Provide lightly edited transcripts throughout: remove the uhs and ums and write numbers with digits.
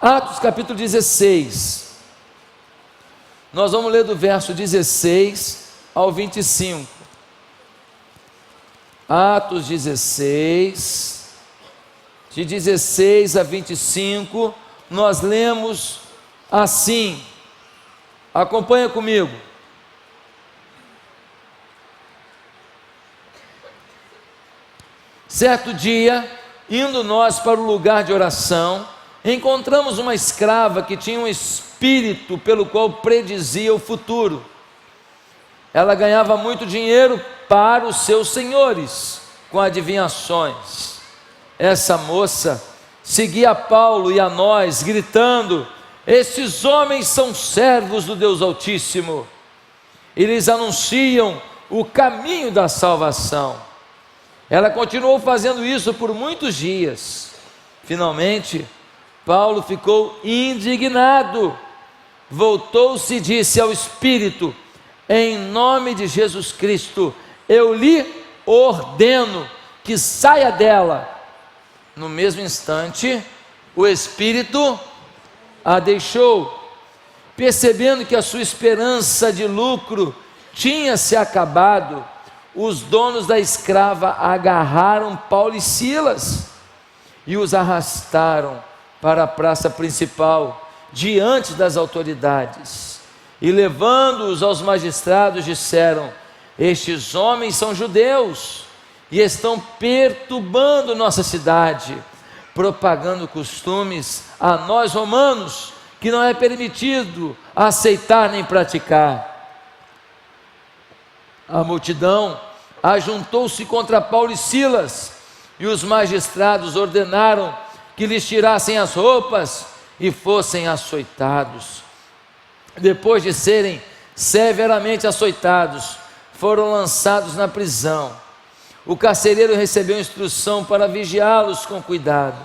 Atos capítulo 16, nós vamos ler do verso 16 ao 25, Atos 16, de 16 a 25, nós lemos assim, acompanha comigo. Certo dia, indo nós para o lugar de oração, encontramos uma escrava que tinha um espírito pelo qual predizia o futuro. Ela ganhava muito dinheiro para os seus senhores com adivinhações. Essa moça seguia a Paulo e a nós, gritando: estes homens são servos do Deus Altíssimo, eles anunciam o caminho da salvação. Ela continuou fazendo isso por muitos dias. Finalmente, Paulo ficou indignado, voltou-se e disse ao Espírito: em nome de Jesus Cristo, eu lhe ordeno que saia dela. No mesmo instante, o Espírito a deixou. Percebendo que a sua esperança de lucro tinha se acabado, os donos da escrava agarraram Paulo e Silas e os arrastaram para a praça principal, diante das autoridades, e levando-os aos magistrados, disseram: estes homens são judeus e estão perturbando nossa cidade, propagando costumes a nós romanos, que não é permitido aceitar nem praticar. A multidão ajuntou-se contra Paulo e Silas, e os magistrados ordenaram que lhes tirassem as roupas e fossem açoitados. Depois de serem severamente açoitados, foram lançados na prisão. O carcereiro recebeu instrução para vigiá-los com cuidado.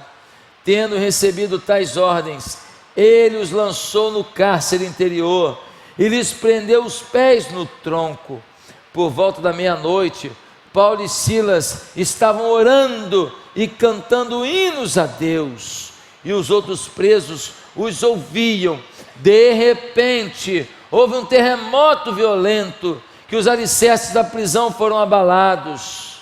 Tendo recebido tais ordens, ele os lançou no cárcere interior e lhes prendeu os pés no tronco. Por volta da meia-noite, Paulo e Silas estavam orando e cantando hinos a Deus, e os outros presos os ouviam. De repente, houve um terremoto violento, que os alicerces da prisão foram abalados.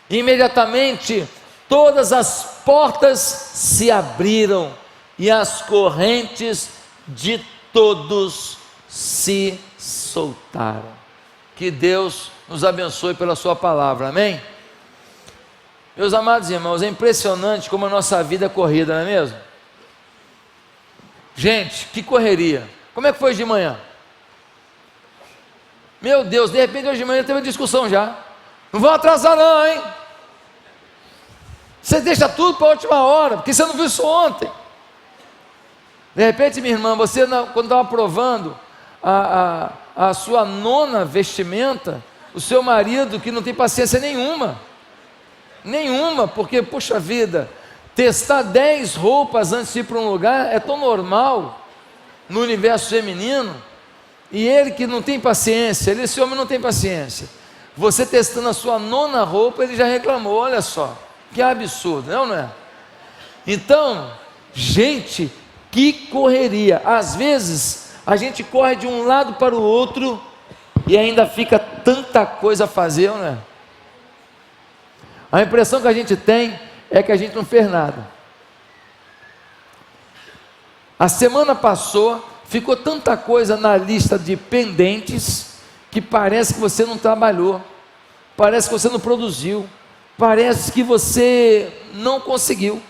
Imediatamente, todas as portas se abriram e as correntes de todos se soltaram. Que Deus nos abençoe pela sua palavra, amém? Meus amados irmãos, é impressionante como a nossa vida é corrida, não é mesmo? Gente, que correria. Como é que foi hoje de manhã? Meu Deus, de repente hoje de manhã teve uma discussão já. Não vão atrasar não, hein? Você deixa tudo para a última hora, porque você não viu isso ontem. De repente, minha irmã, você quando estava provando a sua nona vestimenta, o seu marido, que não tem paciência nenhuma, porque, puxa vida, testar 10 roupas antes de ir para um lugar é tão normal no universo feminino, e ele que não tem paciência, esse homem não tem paciência, você testando a sua nona roupa, ele já reclamou. Olha só, que absurdo, não é? Então, gente, que correria. Às vezes a gente corre de um lado para o outro e ainda fica tanta coisa a fazer, não é? A impressão que a gente tem é que a gente não fez nada. A semana passou, ficou tanta coisa na lista de pendentes que parece que você não trabalhou, parece que você não produziu, parece que você não conseguiu.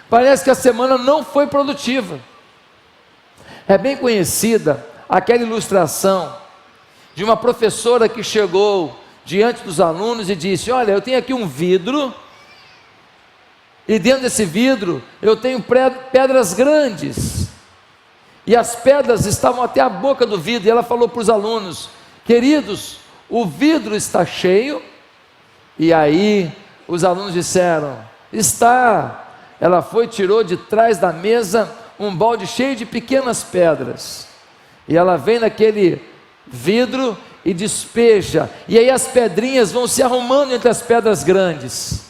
Parece que a semana não foi produtiva. É bem conhecida aquela ilustração de uma professora que chegou diante dos alunos e disse: olha, eu tenho aqui um vidro, e dentro desse vidro eu tenho pedras grandes, e as pedras estavam até a boca do vidro, e ela falou para os alunos: queridos, o vidro está cheio? E aí os alunos disseram: está. Ela foi e tirou de trás da mesa um balde cheio de pequenas pedras, e ela vem naquele vidro e despeja, e aí as pedrinhas vão se arrumando entre as pedras grandes.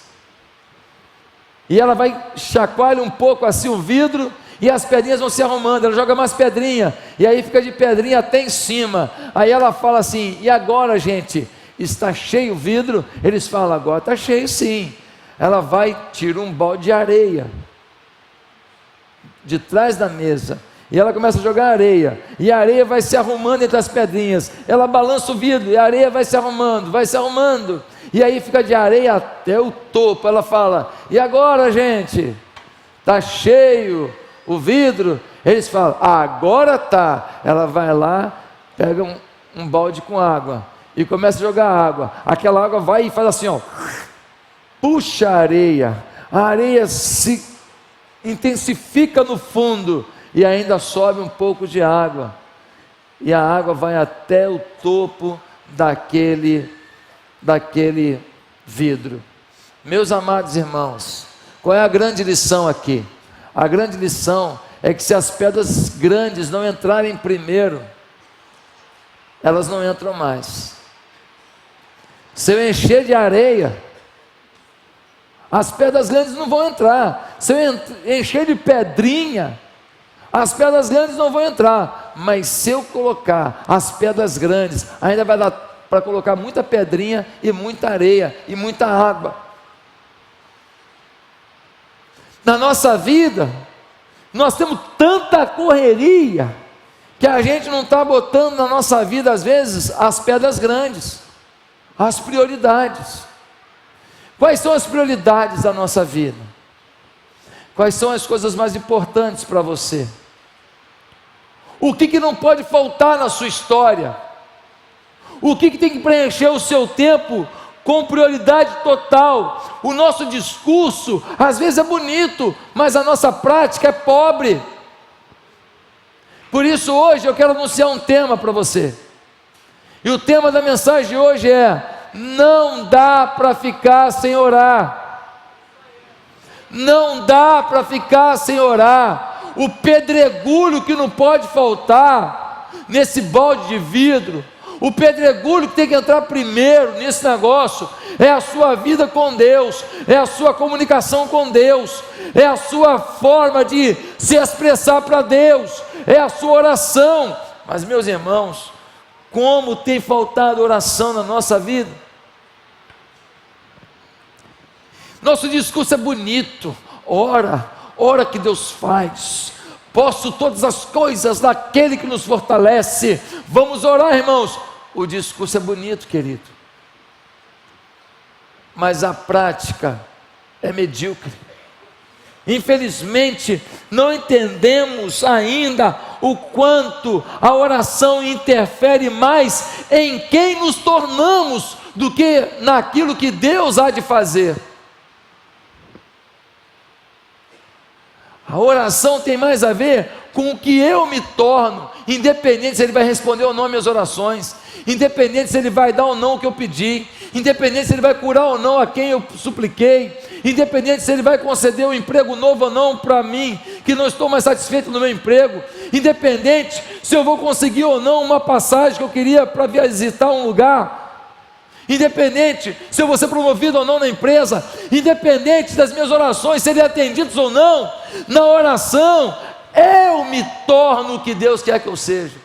e ela vai chacoalhar um pouco assim o vidro, e as pedrinhas vão se arrumando, ela joga mais pedrinha, e aí fica de pedrinha até em cima. Aí ela fala assim: e agora, gente, está cheio o vidro? Eles falam: agora está cheio sim. Ela vai, tira um balde de areia de trás da mesa, e ela começa a jogar areia, e a areia vai se arrumando entre as pedrinhas, ela balança o vidro, e a areia vai se arrumando, e aí fica de areia até o topo. Ela fala: e agora, gente, está cheio o vidro? Eles falam: agora tá. Ela vai lá, pega um balde com água e começa a jogar água. Aquela água vai e faz assim, ó, puxa a areia se intensifica no fundo, e ainda sobe um pouco de água, e a água vai até o topo daquele vidro. Meus amados irmãos, qual é a grande lição aqui? A grande lição é que se as pedras grandes não entrarem primeiro, elas não entram mais. Se eu encher de areia, as pedras grandes não vão entrar. Se eu encher de pedrinha, as pedras grandes não vão entrar. Mas se eu colocar as pedras grandes, ainda vai dar para colocar muita pedrinha e muita areia e muita água. Na nossa vida, nós temos tanta correria, que a gente não está botando na nossa vida, às vezes, as pedras grandes, as prioridades. Quais são as prioridades da nossa vida? Quais são as coisas mais importantes para você? O que não pode faltar na sua história? O que tem que preencher o seu tempo com prioridade total? O nosso discurso às vezes é bonito, mas a nossa prática é pobre. Por isso hoje eu quero anunciar um tema para você, e o tema da mensagem de hoje é: não dá para ficar sem orar. Não dá para ficar sem orar. O pedregulho que não pode faltar nesse balde de vidro, o pedregulho que tem que entrar primeiro nesse negócio, é a sua vida com Deus, é a sua comunicação com Deus, é a sua forma de se expressar para Deus, é a sua oração. Mas, meus irmãos, como tem faltado oração na nossa vida? Nosso discurso é bonito: ora que Deus faz, posso todas as coisas naquele que nos fortalece. Vamos orar, irmãos. O discurso é bonito, querido, mas a prática é medíocre. Infelizmente, não entendemos ainda o quanto a oração interfere mais em quem nos tornamos do que naquilo que Deus há de fazer. A oração tem mais a ver com o que eu me torno, independente se Ele vai responder ou não às minhas orações, independente se Ele vai dar ou não o que eu pedi, independente se Ele vai curar ou não a quem eu supliquei, independente se Ele vai conceder um emprego novo ou não para mim, que não estou mais satisfeito no meu emprego, independente se eu vou conseguir ou não uma passagem que eu queria para visitar um lugar, independente se eu vou ser promovido ou não na empresa, independente das minhas orações serem atendidas ou não, na oração eu me torno o que Deus quer que eu seja.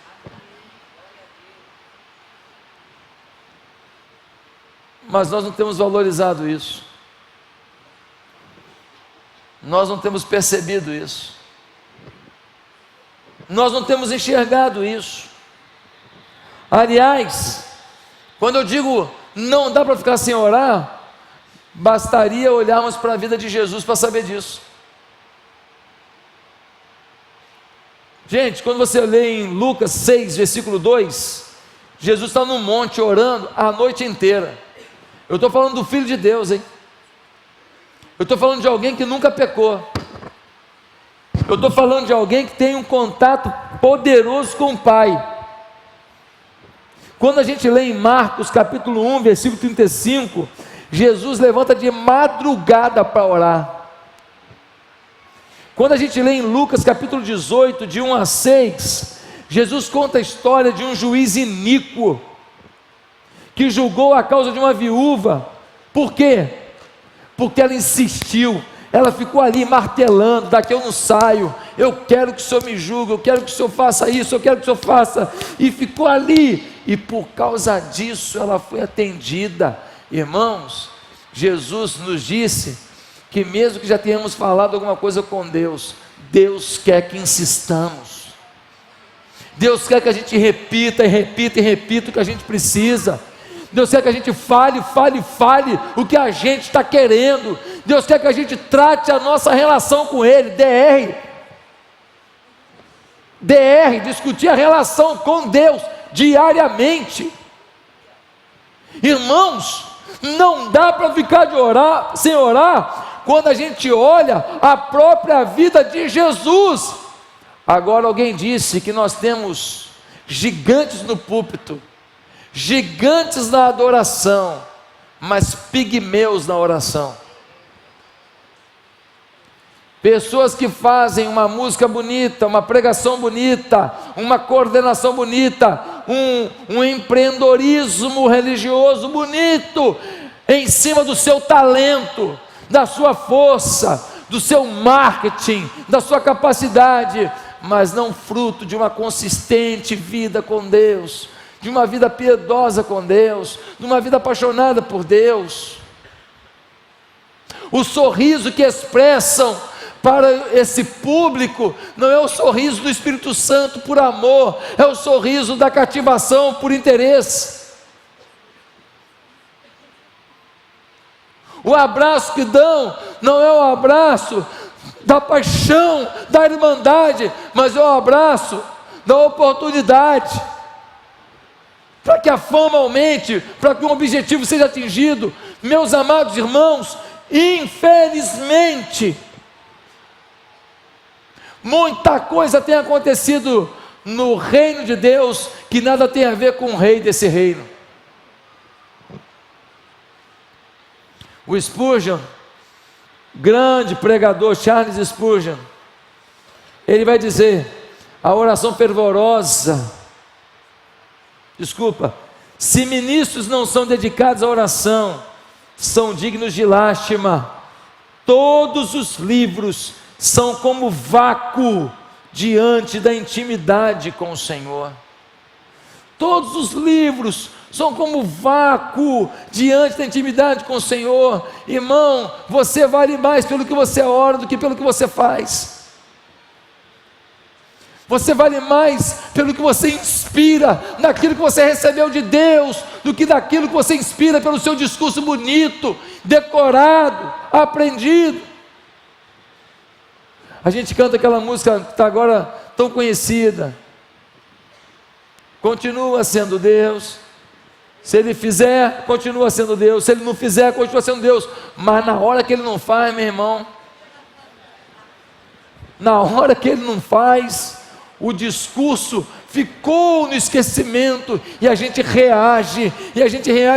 Mas nós não temos valorizado isso, nós não temos percebido isso, nós não temos enxergado isso. Aliás, quando eu digo não dá para ficar sem orar, bastaria olharmos para a vida de Jesus para saber disso. Gente, quando você lê em Lucas 6, versículo 2, Jesus está no monte orando a noite inteira. Eu estou falando do Filho de Deus, hein? Eu estou falando de alguém que nunca pecou. Eu estou falando de alguém que tem um contato poderoso com o Pai. Quando a gente lê em Marcos capítulo 1, versículo 35, Jesus levanta de madrugada para orar. Quando a gente lê em Lucas capítulo 18, de 1 a 6, Jesus conta a história de um juiz iníquo, que julgou a causa de uma viúva. Por quê? Porque ela insistiu Ela ficou ali martelando: daqui eu não saio, eu quero que o Senhor me julgue, eu quero que o Senhor faça isso, eu quero que o Senhor faça. E ficou ali, e por causa disso ela foi atendida. Irmãos, Jesus nos disse que mesmo que já tenhamos falado alguma coisa com Deus, Deus quer que insistamos. Deus quer que a gente repita e repita e repita o que a gente precisa. Deus quer que a gente fale o que a gente está querendo. Deus quer que a gente trate a nossa relação com Ele, discutir a relação com Deus diariamente. Irmãos, não dá para ficar sem orar quando a gente olha a própria vida de Jesus. Agora, alguém disse que nós temos gigantes no púlpito, gigantes na adoração, mas pigmeus na oração. Pessoas que fazem uma música bonita, uma pregação bonita, uma coordenação bonita, um empreendedorismo religioso bonito, em cima do seu talento, da sua força, do seu marketing, da sua capacidade, mas não fruto de uma consistente vida com Deus, de uma vida piedosa com Deus, de uma vida apaixonada por Deus. O sorriso que expressam para esse público não é o sorriso do Espírito Santo por amor, é o sorriso da cativação por interesse. O abraço que dão não é o abraço da paixão, da irmandade, mas é o abraço da oportunidade, para que a fama aumente, para que um objetivo seja atingido. Meus amados irmãos, infelizmente, muita coisa tem acontecido no reino de Deus que nada tem a ver com o rei desse reino. O Spurgeon, grande pregador, Charles Spurgeon, ele vai dizer: a oração fervorosa, se ministros não são dedicados à oração, são dignos de lástima. Todos os livros são como vácuo diante da intimidade com o Senhor. Todos os livros são como vácuo diante da intimidade com o Senhor. Irmão, você vale mais pelo que você ora do que pelo que você faz. Você vale mais pelo que você inspira, naquilo que você recebeu de Deus, do que daquilo que você inspira pelo seu discurso bonito, decorado, aprendido. A gente canta aquela música que está agora tão conhecida: continua sendo Deus. Se Ele fizer, continua sendo Deus. Se Ele não fizer, continua sendo Deus. Mas na hora que Ele não faz, meu irmão, na hora que Ele não faz, o discurso ficou no esquecimento, e a gente reage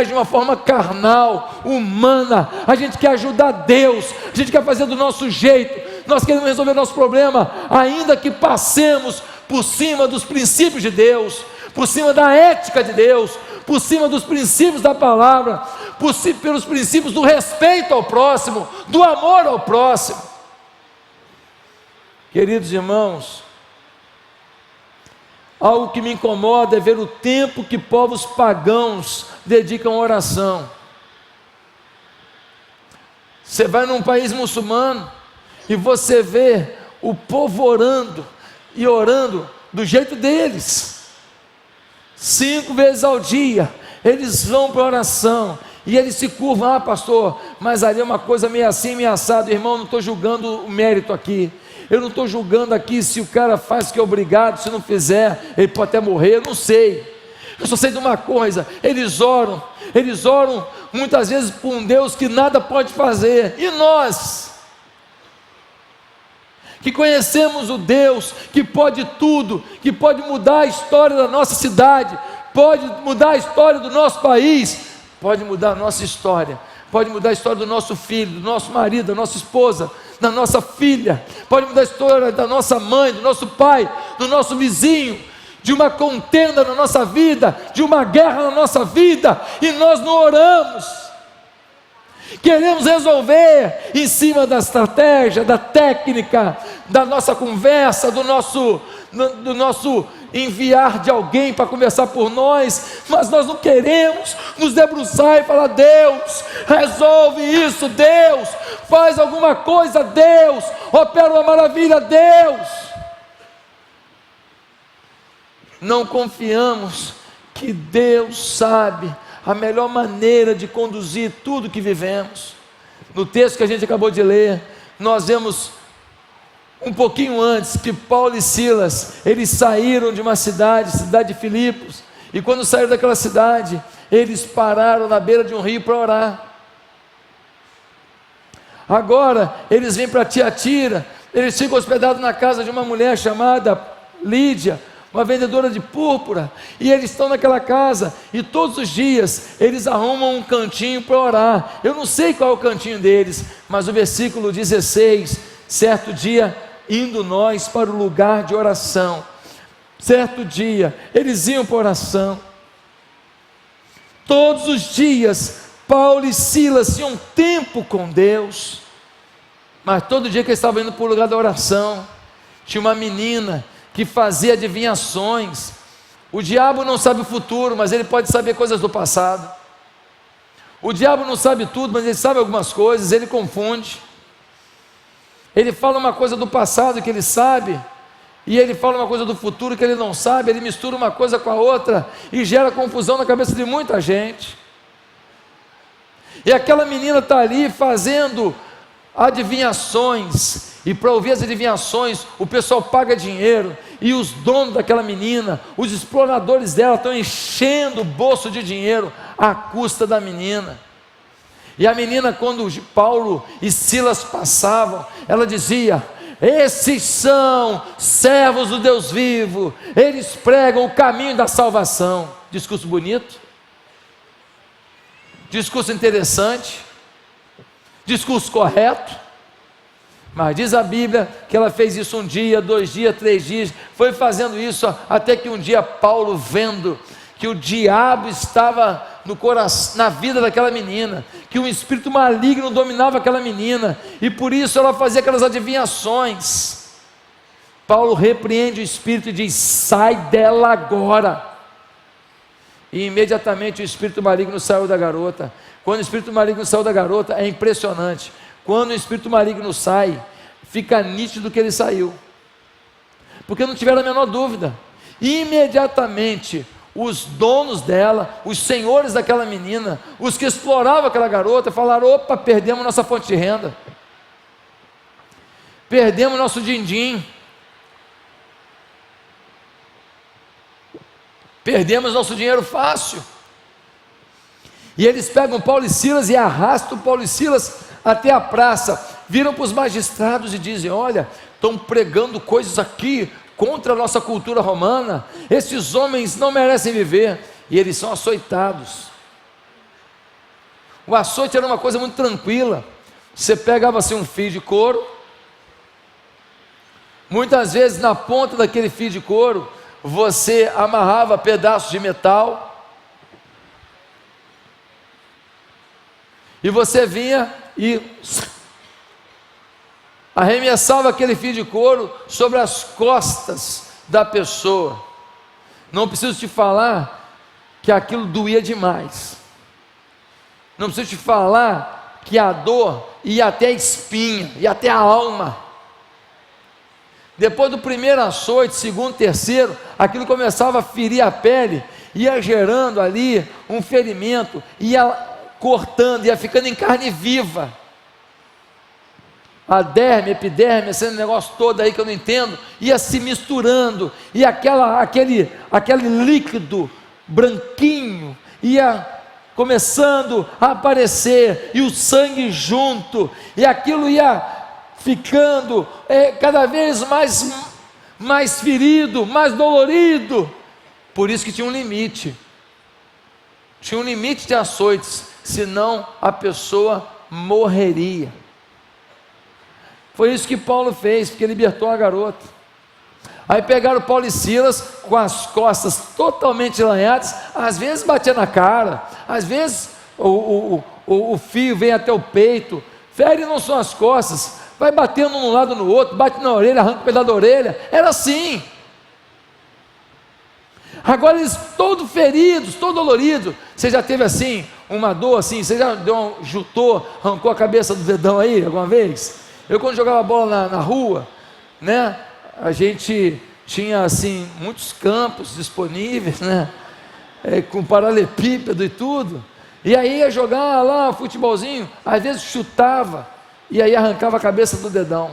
de uma forma carnal, humana. A gente quer ajudar Deus, a gente quer fazer do nosso jeito, nós queremos resolver nosso problema, ainda que passemos por cima dos princípios de Deus, por cima da ética de Deus, por cima dos princípios da palavra, pelos princípios do respeito ao próximo, do amor ao próximo. Queridos irmãos, algo que me incomoda é ver o tempo que povos pagãos dedicam à oração. Você vai num país muçulmano e você vê o povo orando e orando do jeito deles. 5 vezes ao dia eles vão para a oração e eles se curvam: ah, pastor, mas ali é uma coisa meio assim, meio assado. Irmão, não estou julgando o mérito aqui, eu não estou julgando aqui se o cara faz que é obrigado, se não fizer ele pode até morrer, eu não sei. Eu só sei de uma coisa: eles oram muitas vezes por um Deus que nada pode fazer. E nós, que conhecemos o Deus que pode tudo, que pode mudar a história da nossa cidade, pode mudar a história do nosso país, pode mudar a nossa história, pode mudar a história do nosso filho, do nosso marido, da nossa esposa, da nossa filha, pode mudar a história da nossa mãe, do nosso pai, do nosso vizinho, de uma contenda na nossa vida, de uma guerra na nossa vida, e nós não oramos. Queremos resolver em cima da estratégia, da técnica, da nossa conversa, do nosso enviar de alguém para conversar por nós, mas nós não queremos nos debruçar e falar: Deus, resolve isso, Deus, faz alguma coisa, Deus, opera uma maravilha, Deus. Não confiamos que Deus sabe a melhor maneira de conduzir tudo que vivemos. No texto que a gente acabou de ler, nós vemos um pouquinho antes que Paulo e Silas, eles saíram de uma cidade de Filipos, e quando saíram daquela cidade, eles pararam na beira de um rio para orar. Agora, eles vêm para Tiatira, eles ficam hospedados na casa de uma mulher chamada Lídia, uma vendedora de púrpura, e eles estão naquela casa, e todos os dias, eles arrumam um cantinho para orar. Eu não sei qual é o cantinho deles, mas o versículo 16, certo dia, indo nós para o lugar de oração, certo dia, eles iam para oração, todos os dias, Paulo e Silas tinham tempo com Deus, mas todo dia que eles estavam indo para o lugar da oração, tinha uma menina que fazia adivinhações. O diabo não sabe o futuro, mas ele pode saber coisas do passado. O diabo não sabe tudo, mas ele sabe algumas coisas, ele confunde. Ele fala uma coisa do passado que ele sabe, e ele fala uma coisa do futuro que ele não sabe, ele mistura uma coisa com a outra, e gera confusão na cabeça de muita gente. E aquela menina está ali fazendo adivinhações, e para ouvir as adivinhações, o pessoal paga dinheiro, e os donos daquela menina, os exploradores dela, estão enchendo o bolso de dinheiro à custa da menina. E a menina, quando Paulo e Silas passavam, ela dizia: esses são servos do Deus vivo, eles pregam o caminho da salvação. Discurso bonito, discurso interessante, discurso correto. Mas diz a Bíblia que ela fez isso 1 dia, 2 dias, 3 dias, foi fazendo isso até que um dia Paulo, vendo que o diabo estava no coração, na vida daquela menina, que um espírito maligno dominava aquela menina, e por isso ela fazia aquelas adivinhações. Paulo repreende o espírito e diz: sai dela agora. E imediatamente o espírito maligno saiu da garota. Quando o espírito maligno saiu da garota, é impressionante. Quando o espírito maligno sai, fica nítido que ele saiu, porque não tiveram a menor dúvida. Imediatamente os donos dela, os senhores daquela menina, os que exploravam aquela garota, falaram: opa, perdemos nossa fonte de renda, perdemos nosso din-din, perdemos nosso dinheiro fácil. E eles pegam Paulo e Silas e arrastam Paulo e Silas até a praça, viram para os magistrados e dizem: olha, estão pregando coisas aqui contra a nossa cultura romana, esses homens não merecem viver, e eles são açoitados. O açoite era uma coisa muito tranquila, você pegava assim um fio de couro, muitas vezes na ponta daquele fio de couro, você amarrava pedaços de metal, e você vinha e arremessava aquele fio de couro sobre as costas da pessoa. Não preciso te falar que aquilo doía demais, não preciso te falar que a dor ia até a espinha, ia até a alma. Depois do primeiro açoite, segundo, terceiro, aquilo começava a ferir a pele, ia gerando ali um ferimento, ia cortando, ia ficando em carne viva. A derme, epiderme, esse negócio todo aí que eu não entendo, ia se misturando, e aquele líquido branquinho ia começando a aparecer, e o sangue junto, e aquilo ia ficando cada vez mais ferido, mais dolorido. Por isso que tinha um limite de açoites, senão a pessoa morreria. Foi isso que Paulo fez, porque libertou a garota. Aí pegaram Paulo e Silas com as costas totalmente lanhadas, às vezes batia na cara, às vezes o o fio vem até o peito, fere não só as costas, vai batendo um lado no outro, bate na orelha, arranca o pedaço da orelha, era assim. Agora eles todos feridos, todo doloridos. Você já teve assim, uma dor assim, você já jutou, arrancou a cabeça do dedão aí alguma vez? Eu quando jogava bola na rua, né, a gente tinha assim, muitos campos disponíveis, né, com paralelepípedo e tudo, e aí ia jogar lá futebolzinho, às vezes chutava, e aí arrancava a cabeça do dedão.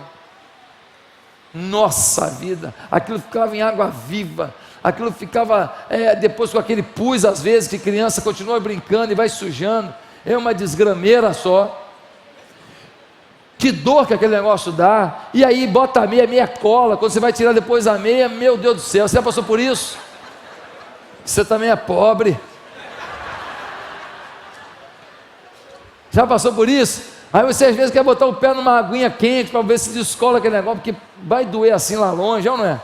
Nossa vida, aquilo ficava em água viva, aquilo ficava depois com aquele pus, às vezes, que criança continua brincando e vai sujando, é uma desgrameira só. Que dor que aquele negócio dá, e aí bota a meia cola, quando você vai tirar depois a meia, meu Deus do céu, você já passou por isso? Você também é pobre. Já passou por isso? Aí você às vezes quer botar o pé numa aguinha quente, para ver se descola aquele negócio, porque vai doer assim lá longe, ou não é?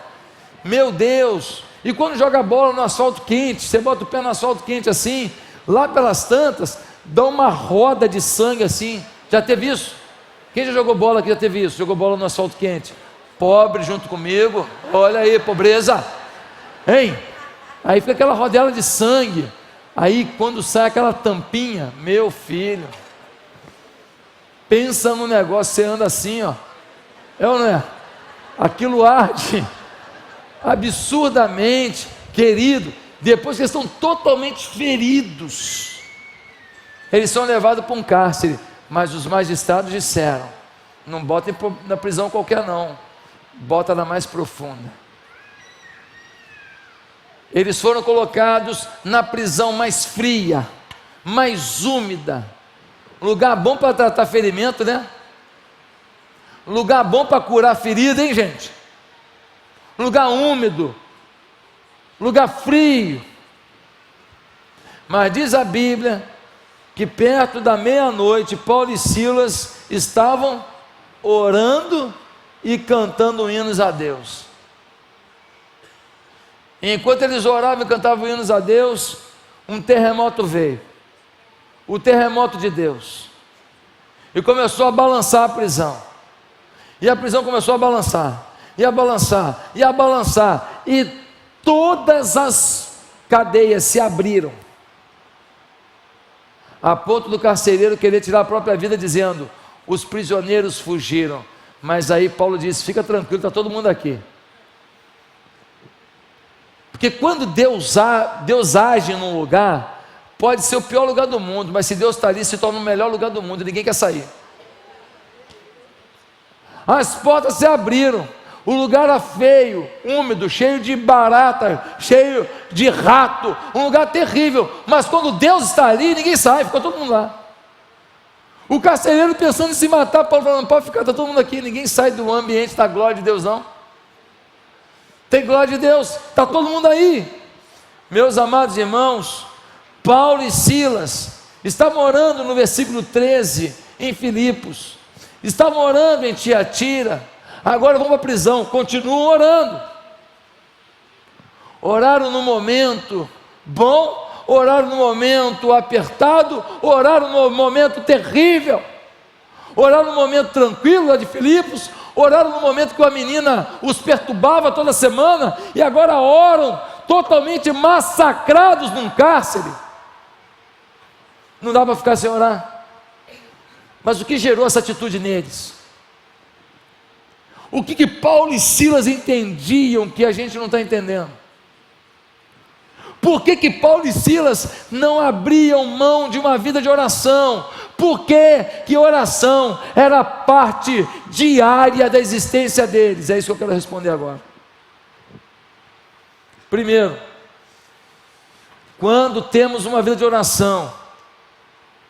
Meu Deus! E quando joga bola no asfalto quente, você bota o pé no asfalto quente assim, lá pelas tantas, dá uma roda de sangue assim, já teve isso? Quem já jogou bola aqui já teve isso? Jogou bola no asfalto quente? Pobre junto comigo, olha aí, pobreza, hein? Aí fica aquela rodela de sangue, aí quando sai aquela tampinha, meu filho, pensa no negócio, você anda assim, ó, é ou não é? Aquilo arde absurdamente, querido. Depois que eles estão totalmente feridos, eles são levados para um cárcere, mas os magistrados disseram: não botem na prisão qualquer não, bota na mais profunda. Eles foram colocados na prisão mais fria, mais úmida, lugar bom para tratar ferimento, né? Lugar bom para curar ferida, hein, gente? Lugar úmido, lugar frio. Mas diz a Bíblia que perto da meia-noite, Paulo e Silas estavam orando e cantando hinos a Deus. E enquanto eles oravam e cantavam hinos a Deus, um terremoto veio, o terremoto de Deus, e começou a balançar a prisão, e a prisão começou a balançar, e a balançar, e a balançar, e todas as cadeias se abriram, a ponto do carcereiro querer tirar a própria vida, dizendo: os prisioneiros fugiram. Mas aí Paulo disse: fica tranquilo, está todo mundo aqui. Porque quando Deus age num lugar, pode ser o pior lugar do mundo, mas se Deus está ali, se torna o melhor lugar do mundo, ninguém quer sair. As portas se abriram, o lugar era feio, úmido, cheio de barata, cheio de rato, um lugar terrível, mas quando Deus está ali, ninguém sai, ficou todo mundo lá. O carcereiro pensando em se matar, Paulo falando: não pode ficar, está todo mundo aqui, ninguém sai do ambiente da glória de Deus não. Tem glória de Deus, está todo mundo aí. Meus amados irmãos, Paulo e Silas estavam orando no versículo 13 em Filipos, estavam orando em Tiatira, agora vão para a prisão, continuam orando. Oraram no momento bom, oraram no momento apertado, oraram no momento terrível, oraram no momento tranquilo lá de Filipos, oraram no momento que uma menina os perturbava toda semana, e agora oram totalmente massacrados num cárcere. Não dá para ficar sem orar. Mas o que gerou essa atitude neles? O que Paulo e Silas entendiam que a gente não está entendendo? Por que Paulo e Silas não abriam mão de uma vida de oração? Por que oração era parte diária da existência deles? É isso que eu quero responder agora. Primeiro, quando temos uma vida de oração,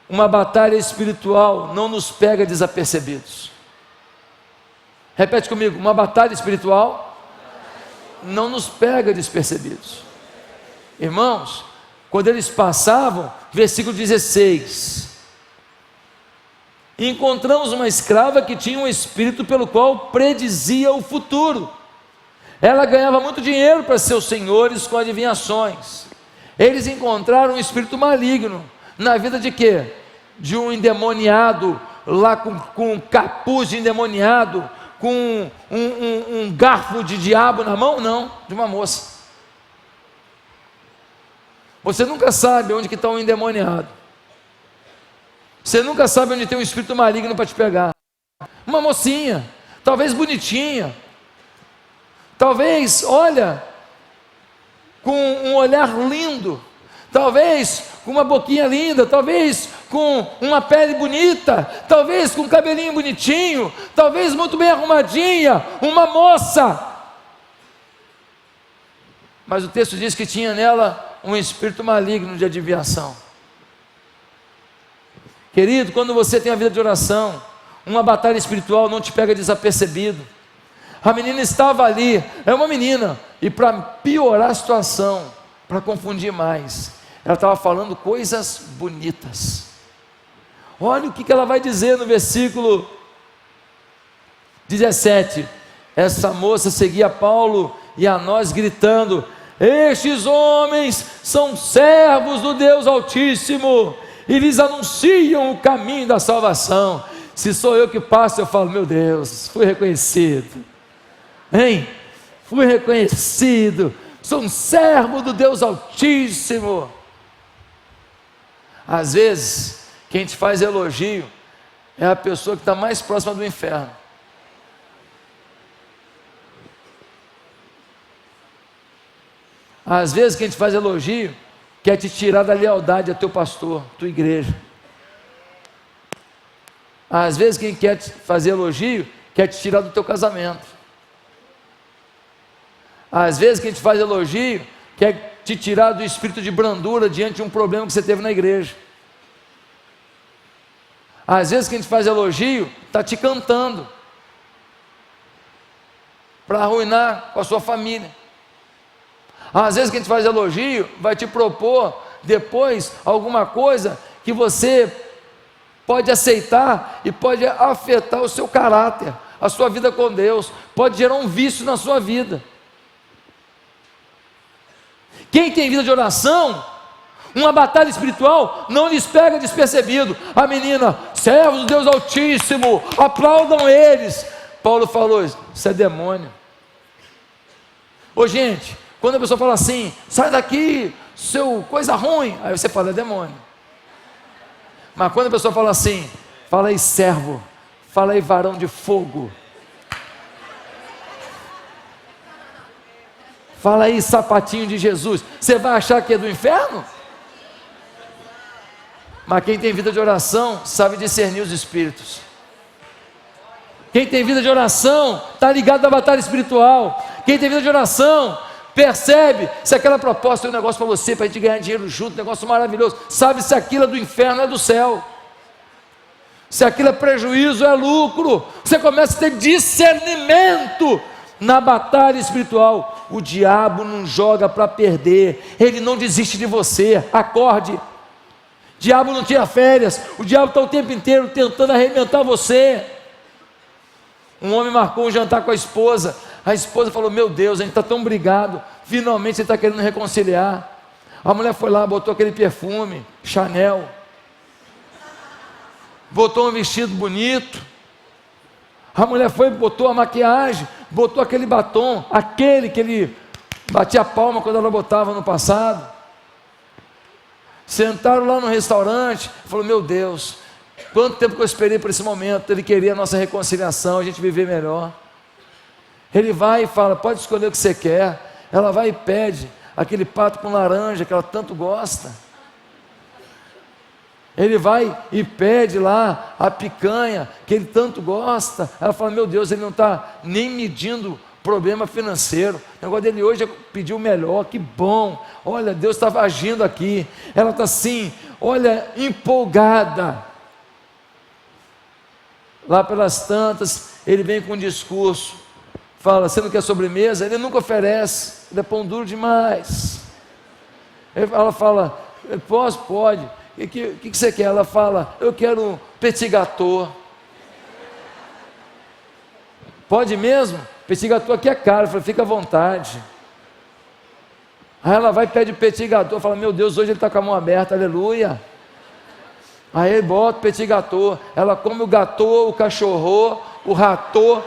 uma batalha espiritual não nos pega desapercebidos. Repete comigo: uma batalha espiritual não nos pega despercebidos. Irmãos, quando eles passavam, versículo 16, encontramos uma escrava que tinha um espírito pelo qual predizia o futuro. Ela ganhava muito dinheiro para seus senhores com adivinhações. Eles encontraram um espírito maligno na vida de quê? de um endemoniado, lá com um capuz de endemoniado, com um garfo de diabo na mão? Não, de uma moça. Você nunca sabe onde que está um endemoniado. Você nunca sabe onde tem um espírito maligno para te pegar. Uma mocinha, talvez bonitinha, talvez, olha, com um olhar lindo, talvez com uma boquinha linda, talvez com uma pele bonita, talvez com um cabelinho bonitinho, talvez muito bem arrumadinha, uma moça. Mas o texto diz que tinha nela um espírito maligno de adivinhação. Querido, quando você tem a vida de oração, uma batalha espiritual não te pega desapercebido. A menina estava ali, é uma menina, e para piorar a situação, para confundir mais, ela estava falando coisas bonitas. Olha o que ela vai dizer no versículo 17. Essa moça seguia Paulo e a nós gritando: estes homens são servos do Deus Altíssimo e lhes anunciam o caminho da salvação. Se sou eu que passo, eu falo: meu Deus, fui reconhecido, hein? Fui reconhecido, sou um servo do Deus Altíssimo. Às vezes, quem te faz elogio é a pessoa que está mais próxima do inferno. Às vezes, quem te faz elogio quer te tirar da lealdade a teu pastor, tua igreja. Às vezes, quem quer te fazer elogio quer te tirar do teu casamento. Às vezes, quem te faz elogio quer te tirar do espírito de brandura diante de um problema que você teve na igreja. Às vezes, quem te faz elogio está te cantando para arruinar com a sua família. Às vezes, quem te faz elogio vai te propor depois alguma coisa que você pode aceitar e pode afetar o seu caráter, a sua vida com Deus, pode gerar um vício na sua vida. Quem tem vida de oração, uma batalha espiritual não lhes pega despercebido. A menina: servos do Deus Altíssimo, aplaudam eles. Paulo falou: isso é demônio. Ô gente, quando a pessoa fala assim: sai daqui, seu coisa ruim, aí você fala: é demônio. Mas quando a pessoa fala assim: fala aí servo, fala aí varão de fogo, fala aí sapatinho de Jesus, você vai achar que é do inferno? Mas quem tem vida de oração sabe discernir os espíritos. Quem tem vida de oração está ligado na batalha espiritual. Quem tem vida de oração percebe se aquela proposta é um negócio para você, para a gente ganhar dinheiro junto, um negócio maravilhoso. Sabe se aquilo é do inferno ou é do céu. Se aquilo é prejuízo ou é lucro. Você começa a ter discernimento na batalha espiritual. O diabo não joga para perder, ele não desiste de você. Acorde. O diabo não tira férias, o diabo está o tempo inteiro tentando arrebentar você. Um homem marcou um jantar com a esposa falou: meu Deus, a gente está tão brigado, finalmente ele está querendo reconciliar. A mulher foi lá, botou aquele perfume Chanel, botou um vestido bonito. A mulher foi, botou a maquiagem, botou aquele batom, aquele que ele batia a palma quando ela botava no passado. Sentaram lá no restaurante, falou: meu Deus, quanto tempo que eu esperei por esse momento. Ele queria a nossa reconciliação, a gente viver melhor. Ele vai e fala: pode escolher o que você quer. Ela vai e pede aquele pato com laranja que ela tanto gosta. Ele vai e pede lá a picanha que ele tanto gosta. Ela fala: meu Deus, ele não está nem medindo problema financeiro. O negócio dele hoje é pedir o melhor. Que bom, olha, Deus estava agindo aqui. Ela está assim, olha, empolgada. Lá pelas tantas, ele vem com um discurso, fala: você não quer sobremesa? Ele nunca oferece, ele é pão duro demais. Ela fala: posso? Pode. O que você quer? Ela fala: eu quero petit gâteau. Pode mesmo? Petit gâteau aqui é caro. Eu falei: fica à vontade. Aí ela vai e pede petit gâteau, fala: meu Deus, hoje ele está com a mão aberta, aleluia. Aí ele bota o petit gâteau, ela come o gâteau, o cachorro, o rato,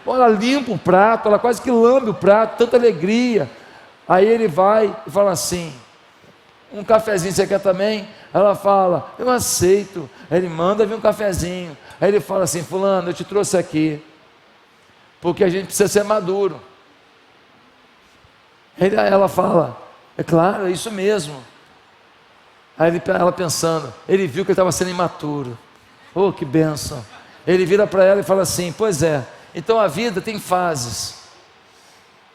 ela limpa o prato, ela quase que lambe o prato, tanta alegria. Aí ele vai e fala assim: um cafezinho você quer também? Ela fala: eu aceito. Aí ele manda vir um cafezinho. Aí ele fala assim: fulano, eu te trouxe aqui porque a gente precisa ser maduro. Ela fala: é claro, é isso mesmo. Aí ela pensando, ele viu que ele estava sendo imaturo. Oh, que bênção. Ele vira para ela e fala assim: pois é, então a vida tem fases,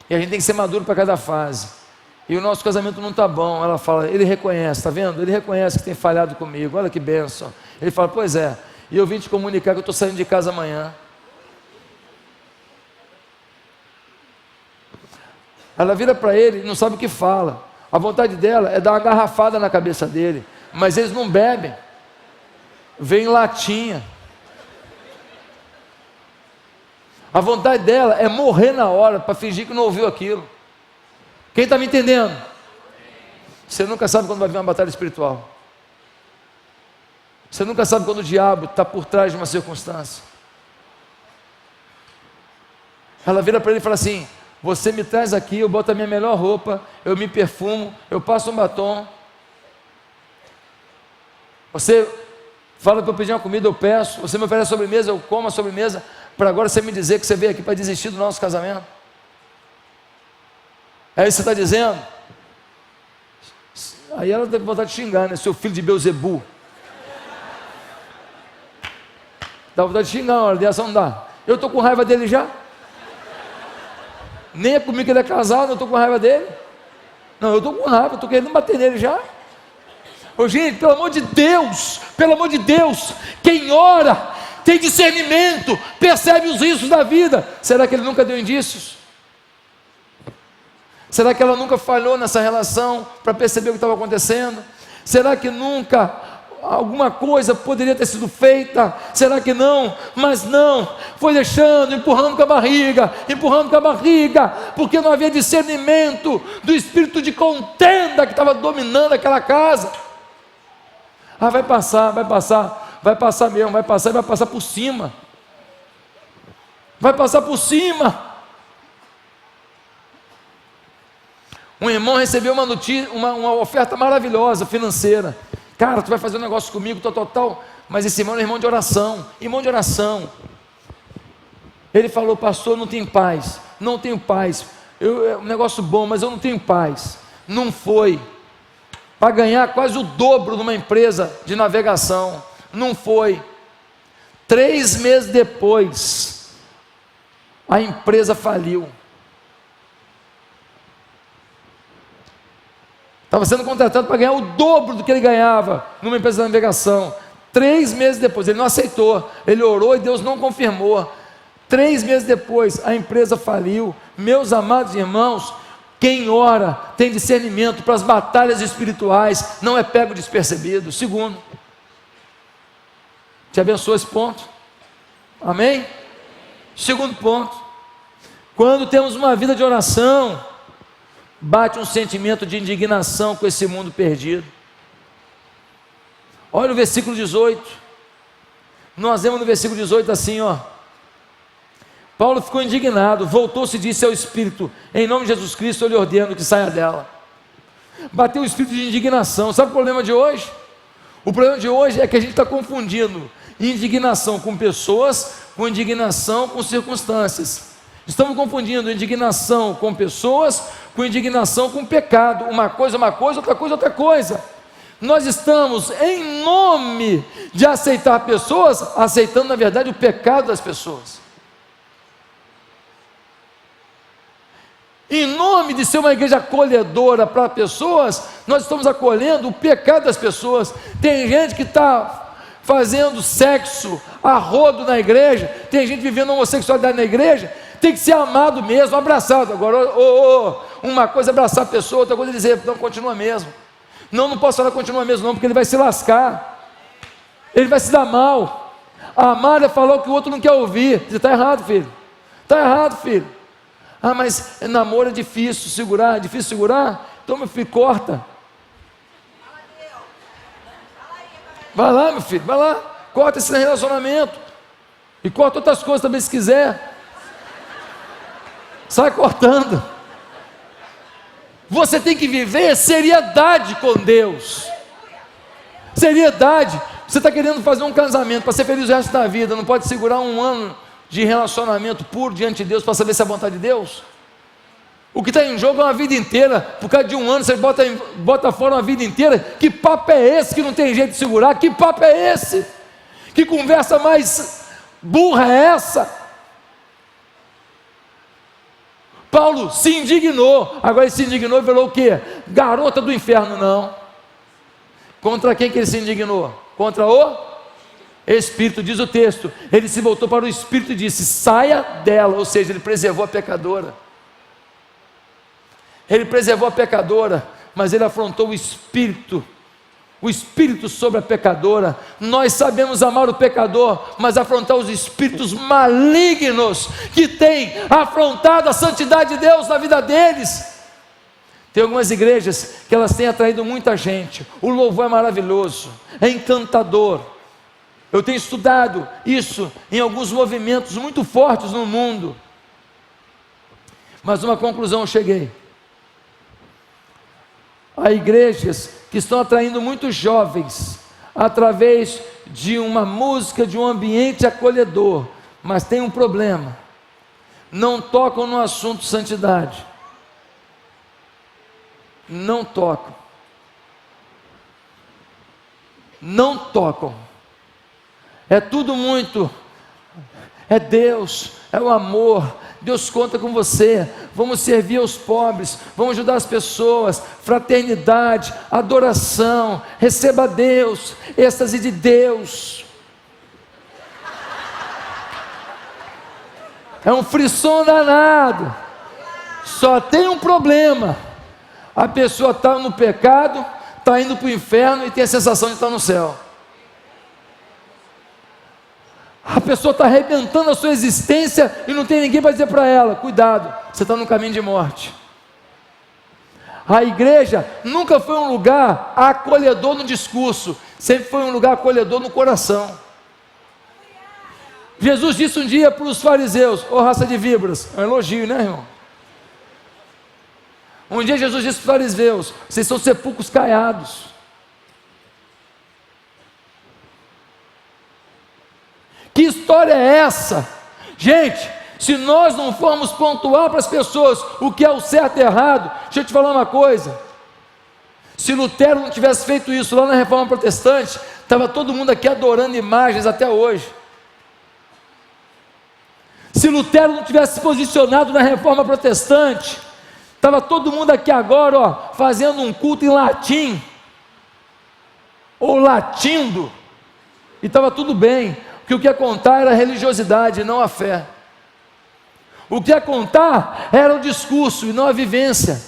e a gente tem que ser maduro para cada fase. E o nosso casamento não está bom. Ela fala, ele reconhece, está vendo? Ele reconhece que tem falhado comigo, olha que bênção. Ele fala: pois é, e eu vim te comunicar que eu estou saindo de casa amanhã. Ela vira para ele e não sabe o que fala. A vontade dela é dar uma garrafada na cabeça dele, mas eles não bebem, vem em latinha. A vontade dela é morrer na hora, para fingir que não ouviu aquilo. Quem está me entendendo? Você nunca sabe quando vai vir uma batalha espiritual. Você nunca sabe quando o diabo está por trás de uma circunstância. Ela vira para ele e fala assim: você me traz aqui, eu boto a minha melhor roupa, eu me perfumo, eu passo um batom. Você fala para eu pedir uma comida, eu peço. Você me oferece sobremesa, eu como a sobremesa, para agora você me dizer que você veio aqui para desistir do nosso casamento. É isso que você está dizendo? Aí ela teve vontade de xingar, né? Seu filho de Beuzebu. Dá vontade de xingar uma hora dessa, não dá. Eu estou com raiva dele já. Nem é comigo que ele é casado, eu estou com raiva dele. Não, eu estou com raiva, estou querendo bater nele já. Ô, gente, pelo amor de Deus, quem ora, tem discernimento, percebe os riscos da vida. Será que ele nunca deu indícios? Será que ela nunca falhou nessa relação para perceber o que estava acontecendo? Será que nunca alguma coisa poderia ter sido feita? Será que não? Mas não, foi deixando, empurrando com a barriga, porque não havia discernimento do espírito de contenda que estava dominando aquela casa. Ah, vai passar mesmo, vai passar por cima. Vai passar por cima. Um irmão recebeu uma notícia, uma oferta maravilhosa financeira. Cara, tu vai fazer um negócio comigo, tal. Mas esse irmão é irmão de oração. Ele falou: pastor, não tenho paz. Um negócio bom, mas eu não tenho paz. Não foi. Para ganhar quase o dobro numa empresa de navegação. Não foi. 3 meses depois, a empresa faliu. Estava sendo contratado para ganhar o dobro do que ele ganhava numa empresa de navegação. 3 meses depois, ele não aceitou, ele orou e Deus não confirmou. 3 meses depois, a empresa faliu. Meus amados irmãos, quem ora tem discernimento para as batalhas espirituais, não é pego despercebido. Segundo, te abençoa esse ponto, amém? Segundo ponto, quando temos uma vida de oração, bate um sentimento de indignação com esse mundo perdido. Olha o versículo 18. Nós vemos no versículo 18 assim, ó. Paulo ficou indignado, voltou-se e disse ao Espírito: em nome de Jesus Cristo eu lhe ordeno que saia dela. Bateu o espírito de indignação. Sabe o problema de hoje? O problema de hoje é que a gente está confundindo indignação com pessoas, com indignação com circunstâncias. Estamos confundindo indignação com pessoas, com indignação com pecado. Uma coisa, outra coisa. Nós estamos, em nome de aceitar pessoas, aceitando na verdade o pecado das pessoas. Em nome de ser uma igreja acolhedora para pessoas, nós estamos acolhendo o pecado das pessoas. Tem gente que está fazendo sexo a rodo na igreja, tem gente vivendo homossexualidade na igreja. Tem que ser amado mesmo, abraçado. Agora, uma coisa é abraçar a pessoa, outra coisa é dizer: não, continua mesmo. Não posso falar continua mesmo não, porque ele vai se lascar, ele vai se dar mal. Amar é falar o que o outro não quer ouvir. Você está errado, filho. Está errado, filho. Ah, mas namoro é difícil segurar, Então, meu filho, corta. Vai lá, meu filho, vai lá. Corta esse relacionamento. E corta outras coisas também se quiser. Sai cortando. Você tem que viver seriedade com Deus. Seriedade. Você está querendo fazer um casamento para ser feliz o resto da vida. Não pode segurar um ano de relacionamento puro diante de Deus para saber se é a vontade de Deus. O que está em jogo é uma vida inteira. Por causa de um ano você bota fora uma vida inteira. Que papo é esse que não tem jeito de segurar? Que papo é esse? Que conversa mais burra é essa? Paulo se indignou. Agora ele se indignou e falou o quê? Garota do inferno. Não. Contra quem que ele se indignou? Contra o Espírito, diz o texto. Ele se voltou para o Espírito e disse: saia dela. Ou seja, ele preservou a pecadora. Ele preservou a pecadora, mas ele afrontou o Espírito sobre a pecadora. Nós sabemos amar o pecador, mas afrontar os espíritos malignos que têm afrontado a santidade de Deus na vida deles. Tem algumas igrejas que elas têm atraído muita gente. O louvor é maravilhoso, é encantador. Eu tenho estudado isso em alguns movimentos muito fortes no mundo. Mas uma conclusão eu cheguei. Há igrejas que estão atraindo muitos jovens através de uma música, de um ambiente acolhedor, mas tem um problema: não tocam no assunto santidade. Não tocam. Não tocam. É tudo muito. É Deus, é o amor. Deus conta com você. Vamos servir aos pobres, vamos ajudar as pessoas. Fraternidade, adoração. Receba Deus, êxtase de Deus. É um frisson danado. Só tem um problema: a pessoa está no pecado, está indo para o inferno e tem a sensação de estar no céu. A pessoa está arrebentando a sua existência e não tem ninguém para dizer para ela: cuidado, você está no caminho de morte. A igreja nunca foi um lugar acolhedor no discurso, sempre foi um lugar acolhedor no coração. Jesus disse um dia para os fariseus: ô raça de víboras, é um elogio, né, irmão? Um dia Jesus disse para os fariseus: vocês são sepulcros caiados. Que história é essa? Gente, se nós não formos pontuar para as pessoas o que é o certo e errado, deixa eu te falar uma coisa: se Lutero não tivesse feito isso lá na Reforma Protestante, estava todo mundo aqui adorando imagens até hoje. Se Lutero não tivesse se posicionado na Reforma Protestante, estava todo mundo aqui agora, ó, fazendo um culto em latim, ou latindo, e estava tudo bem, porque o que ia contar era a religiosidade, não a fé. O que ia contar era o discurso e não a vivência.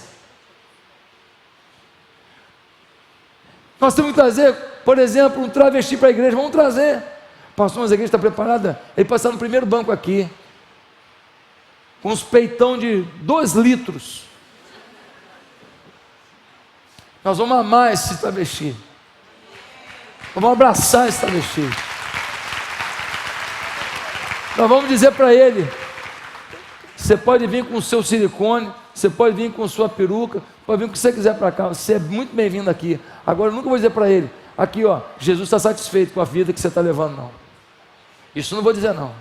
Nós temos que trazer, por exemplo, um travesti para a igreja. Vamos trazer. Pastor, mas a igreja está preparada? Ele passa no primeiro banco aqui, com uns peitão de 2 litros. Nós vamos amar esse travesti. Vamos abraçar esse travesti. Nós vamos dizer para ele: você pode vir com o seu silicone, você pode vir com sua peruca, pode vir com o que você quiser para cá, você é muito bem-vindo aqui. Agora eu nunca vou dizer para ele: aqui ó, Jesus está satisfeito com a vida que você está levando, não. Isso não vou dizer não.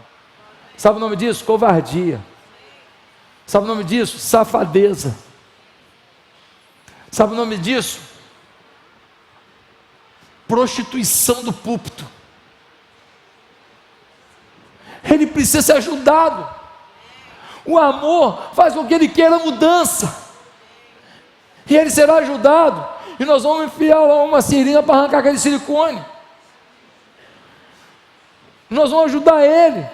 Sabe o nome disso? Covardia. Sabe o nome disso? Safadeza. Sabe o nome disso? Prostituição do púlpito. Ele precisa ser ajudado. O amor faz com que ele queira mudança, e ele será ajudado. E nós vamos enfiar lá uma seringa para arrancar aquele silicone. Nós vamos ajudar ele.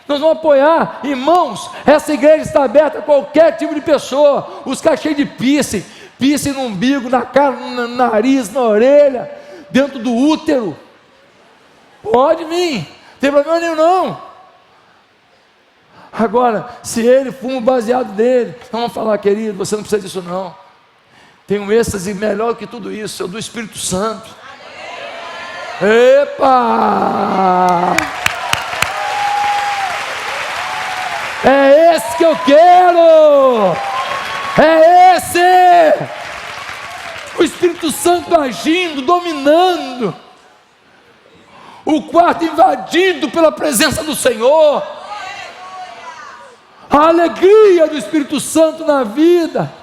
Nós vamos apoiar. Irmãos, essa igreja está aberta a qualquer tipo de pessoa. Os caras cheios de piercing no umbigo, na cara, no nariz, na orelha, dentro do útero. Pode vir, não tem problema nenhum não. Agora, se ele fuma o baseado dele, vamos falar: querido, você não precisa disso não. Tem um êxtase melhor que tudo isso, é o do Espírito Santo. Epa! É esse que eu quero! É esse! O Espírito Santo agindo, dominando, o quarto invadido pela presença do Senhor, a alegria do Espírito Santo na vida,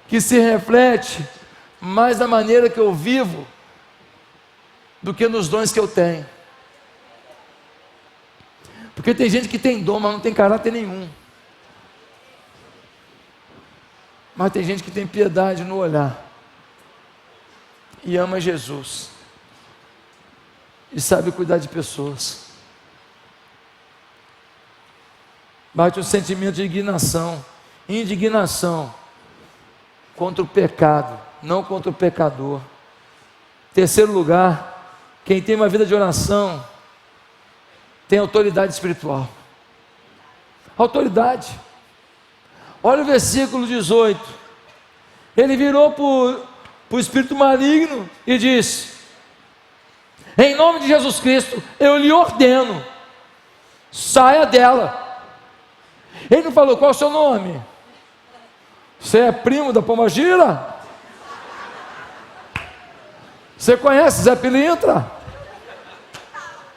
que se reflete mais na maneira que eu vivo do que nos dons que eu tenho. Porque tem gente que tem dom, mas não tem caráter nenhum. Mas tem gente que tem piedade no olhar e ama Jesus e sabe cuidar de pessoas. Bate um sentimento de indignação contra o pecado, não contra o pecador. Terceiro lugar, quem tem uma vida de oração tem autoridade espiritual. Autoridade. Olha o versículo 18. Ele virou para o espírito maligno e disse: em nome de Jesus Cristo, eu lhe ordeno, saia dela. Ele não falou: qual é o seu nome? Você é primo da Pombagira? Você conhece Zé Pilintra?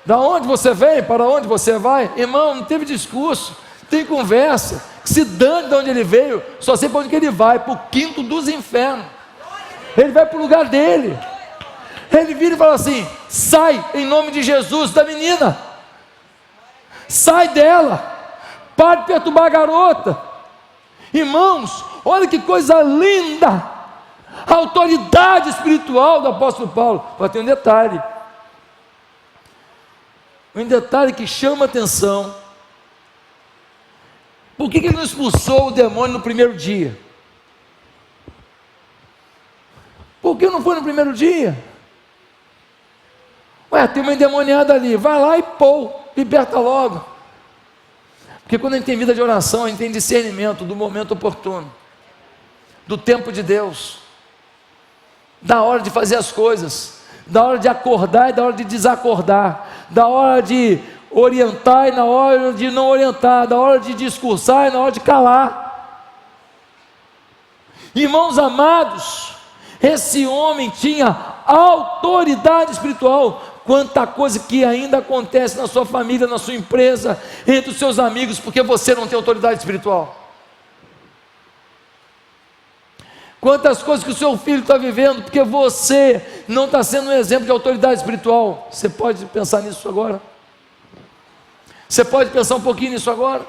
Da onde você vem? Para onde você vai? Irmão, não teve discurso, tem conversa. Que se dane de onde ele veio, só sei para onde que ele vai, para o quinto dos infernos. Ele vai para o lugar dele. Ele vira e fala assim: sai em nome de Jesus da menina, sai dela, pare de perturbar a garota. Irmãos, olha que coisa linda, a autoridade espiritual do apóstolo Paulo. Mas tem um detalhe que chama a atenção. Por que ele não expulsou o demônio no primeiro dia? Por que não foi no primeiro dia? Ué, tem uma endemoniada ali, vai lá e liberta logo. Porque quando a gente tem vida de oração, a gente tem discernimento do momento oportuno, do tempo de Deus, da hora de fazer as coisas, da hora de acordar e da hora de desacordar, da hora de orientar e na hora de não orientar, da hora de discursar e na hora de calar. Irmãos amados, esse homem tinha autoridade espiritual. Quanta coisa que ainda acontece na sua família, na sua empresa, entre os seus amigos, porque você não tem autoridade espiritual. Quantas coisas que o seu filho está vivendo, porque você não está sendo um exemplo de autoridade espiritual. Você pode pensar nisso agora? Você pode pensar um pouquinho nisso agora?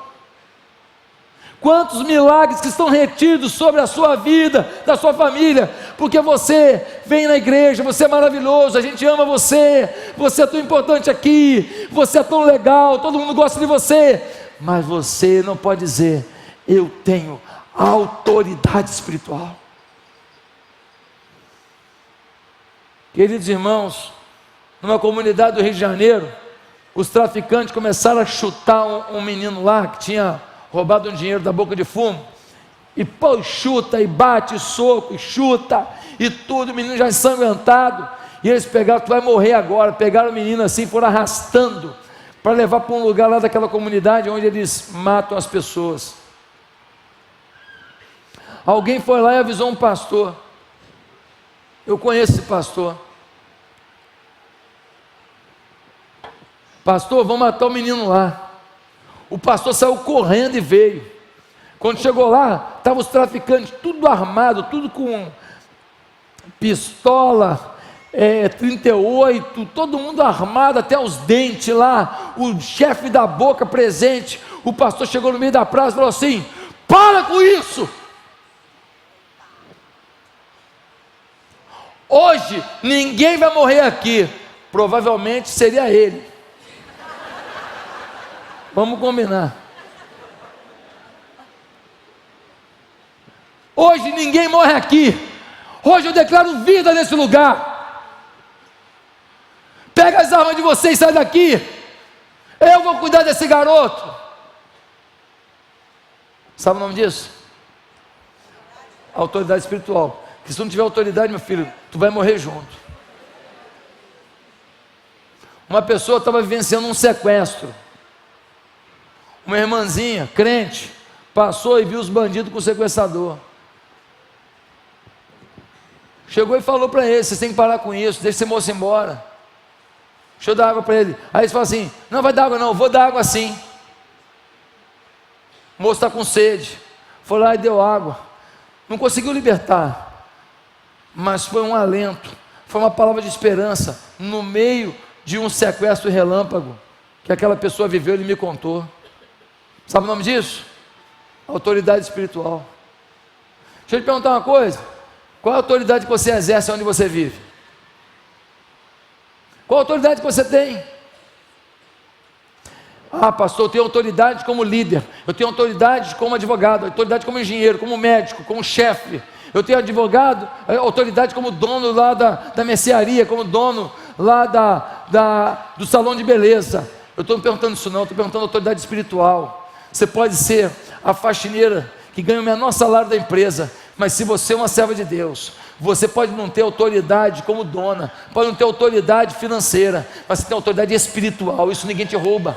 Quantos milagres que estão retidos sobre a sua vida, da sua família, porque você vem na igreja, você é maravilhoso, a gente ama você, você é tão importante aqui, você é tão legal, todo mundo gosta de você, mas você não pode dizer: eu tenho autoridade espiritual. Queridos irmãos, numa comunidade do Rio de Janeiro, os traficantes começaram a chutar um menino lá que tinha roubado um dinheiro da boca de fumo, e chuta, e bate, e soco, e chuta, e tudo, o menino já ensanguentado, e eles pegaram: tu vai morrer agora. Pegaram o menino assim, foram arrastando, para levar para um lugar lá daquela comunidade, onde eles matam as pessoas. Alguém foi lá e avisou um pastor. Eu conheço esse pastor. Pastor, vão matar o menino lá. O pastor saiu correndo e veio. Quando chegou lá, estavam os traficantes, tudo armado, tudo com pistola, 38, todo mundo armado até os dentes lá, o chefe da boca presente. O pastor chegou no meio da praça e falou assim: para com isso! Hoje ninguém vai morrer aqui. Provavelmente seria ele. Vamos combinar. Hoje ninguém morre aqui. Hoje eu declaro vida nesse lugar. Pega as armas de vocês e sai daqui. Eu vou cuidar desse garoto. Sabe o nome disso? Autoridade espiritual. Que se tu não tiver autoridade, meu filho, tu vai morrer junto. Uma pessoa estava vivenciando um sequestro. Uma irmãzinha, crente, passou e viu os bandidos com o sequestrador. Chegou e falou para ele: vocês têm que parar com isso, deixa esse moço embora. Deixa eu dar água para ele. Aí eles falam assim: não vai dar água não, vou dar água sim. O moço está com sede. Foi lá e deu água. Não conseguiu libertar, mas foi um alento, foi uma palavra de esperança, no meio de um sequestro relâmpago, que aquela pessoa viveu. Ele me contou. Sabe o nome disso? Autoridade espiritual. Deixa eu te perguntar uma coisa: qual a autoridade que você exerce onde você vive? Qual a autoridade que você tem? Ah, pastor, eu tenho autoridade como líder, eu tenho autoridade como advogado, autoridade como engenheiro, como médico, como chefe. Eu tenho autoridade como dono lá da mercearia, como dono lá do salão de beleza. Eu estou perguntando isso não, estou perguntando autoridade espiritual. Você pode ser a faxineira que ganha o menor salário da empresa, mas se você é uma serva de Deus, você pode não ter autoridade como dona, pode não ter autoridade financeira, mas você tem autoridade espiritual, isso ninguém te rouba.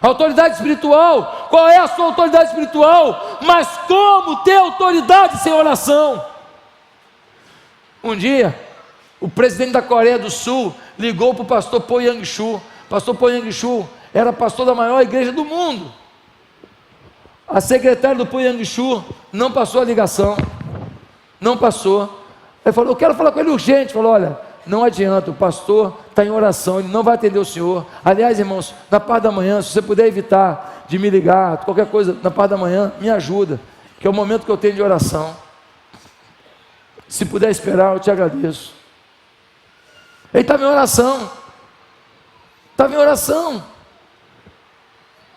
Autoridade espiritual, qual é a sua autoridade espiritual? Mas como ter autoridade sem oração? Um dia, o presidente da Coreia do Sul ligou para o pastor Po Yang-Shu. Pastor Po Yang-Shu era pastor da maior igreja do mundo. A secretária do Po Yang-Shu não passou a ligação, não passou. Ele falou: eu quero falar com ele urgente. Falou: olha, não adianta, o pastor está em oração, ele não vai atender o senhor. Aliás, irmãos, na parte da manhã, se você puder evitar de me ligar, qualquer coisa, na parte da manhã, me ajuda, que é o momento que eu tenho de oração. Se puder esperar, eu te agradeço. Ele estava em oração,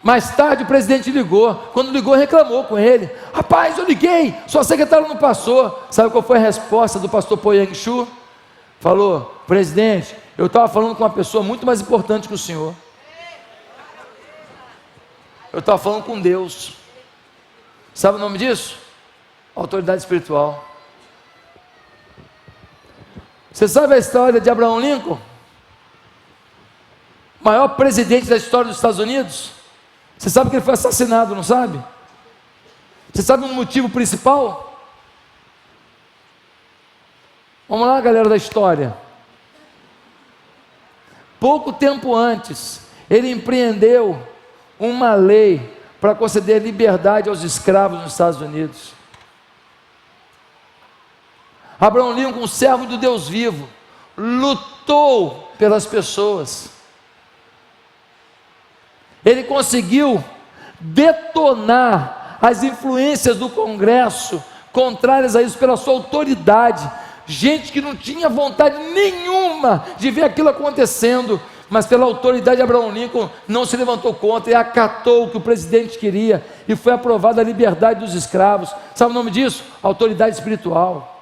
Mais tarde o presidente ligou. Quando ligou, reclamou com ele: rapaz, eu liguei, sua secretária não passou. Sabe qual foi a resposta do pastor Po Yang-Shu? Falou: presidente, eu estava falando com uma pessoa muito mais importante que o senhor. Eu estava falando com Deus. Sabe o nome disso? Autoridade espiritual. Você sabe a história de Abraham Lincoln? Maior presidente da história dos Estados Unidos? Você sabe que ele foi assassinado, não sabe? Você sabe o motivo principal? Vamos lá, galera da história. Pouco tempo antes, ele empreendeu uma lei para conceder liberdade aos escravos nos Estados Unidos. Abraham Lincoln, um servo do Deus vivo, lutou pelas pessoas. Ele conseguiu detonar as influências do Congresso contrárias a isso pela sua autoridade. Gente que não tinha vontade nenhuma de ver aquilo acontecendo, mas pela autoridade de Abraham Lincoln não se levantou contra e acatou o que o presidente queria, e foi aprovada a liberdade dos escravos. Sabe o nome disso? Autoridade espiritual.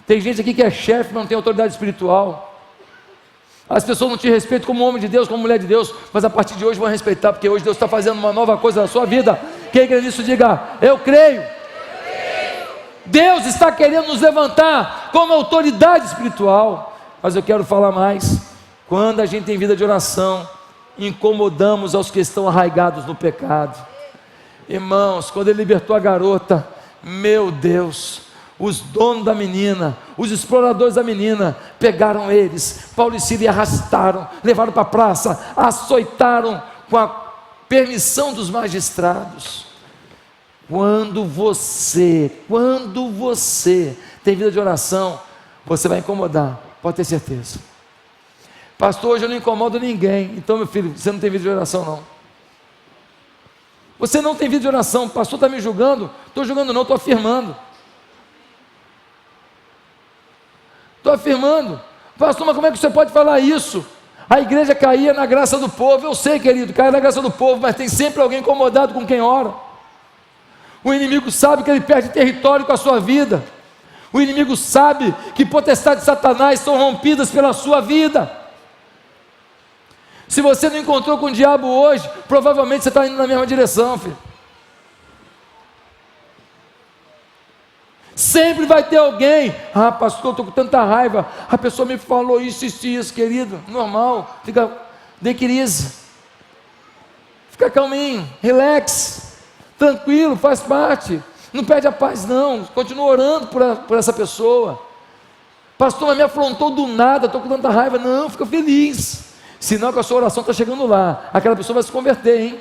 Tem gente aqui que é chefe, mas não tem autoridade espiritual. As pessoas não te respeitam como homem de Deus, como mulher de Deus, mas a partir de hoje vão respeitar, porque hoje Deus está fazendo uma nova coisa na sua vida. Quem crê nisso, diga: eu creio. Deus está querendo nos levantar como autoridade espiritual. Mas eu quero falar mais. Quando a gente tem vida de oração, incomodamos aos que estão arraigados no pecado. Irmãos, quando ele libertou a garota, meu Deus, os donos da menina, os exploradores da menina, pegaram eles, Paulo e Sílio, e arrastaram, levaram para a praça, açoitaram com a permissão dos magistrados. Quando você tem vida de oração, você vai incomodar, pode ter certeza. Pastor, hoje eu não incomodo ninguém. Então, meu filho, você não tem vida de oração não. Você não tem vida de oração. Pastor está me julgando. Estou julgando não, estou afirmando. Pastor, mas como é que você pode falar isso? A igreja caía na graça do povo. Eu sei, querido, cai na graça do povo, mas tem sempre alguém incomodado com quem ora. O inimigo sabe que ele perde território com a sua vida. O inimigo sabe que potestades de Satanás são rompidas pela sua vida. Se você não encontrou com o diabo hoje, provavelmente você está indo na mesma direção, filho. Sempre vai ter alguém, pastor, estou com tanta raiva, a pessoa me falou isso, querido, normal, fica de crise, fica calminho, relax, tranquilo, faz parte, não perde a paz não, continua orando por essa pessoa. Pastor, mas me afrontou do nada, estou com tanta raiva. Não, fica feliz, senão que a sua oração está chegando lá, aquela pessoa vai se converter, hein?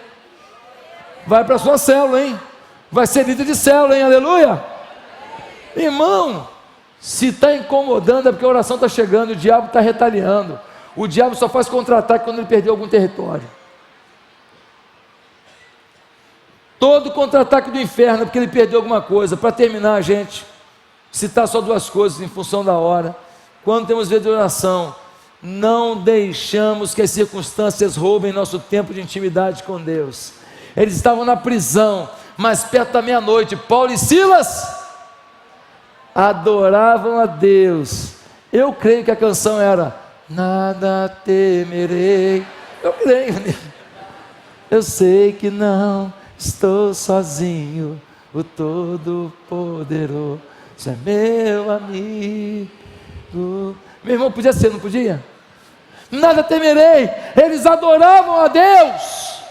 Vai para a sua célula, hein? Vai ser líder de célula, hein? Aleluia! Irmão, se está incomodando é porque a oração está chegando, o diabo está retaliando. O diabo só faz contra-ataque quando ele perdeu algum território. Todo contra-ataque do inferno é porque ele perdeu alguma coisa. Para terminar, gente, citar só duas coisas em função da hora. Quando temos vida de oração, não deixamos que as circunstâncias roubem nosso tempo de intimidade com Deus. Eles estavam na prisão, mas perto da meia-noite, Paulo e Silas adoravam a Deus. Eu creio que a canção era nada temerei. Eu creio nisso. Eu sei que não estou sozinho, o Todo-Poderoso é meu amigo. Meu irmão, podia ser, não podia? Nada temerei. Eles adoravam a Deus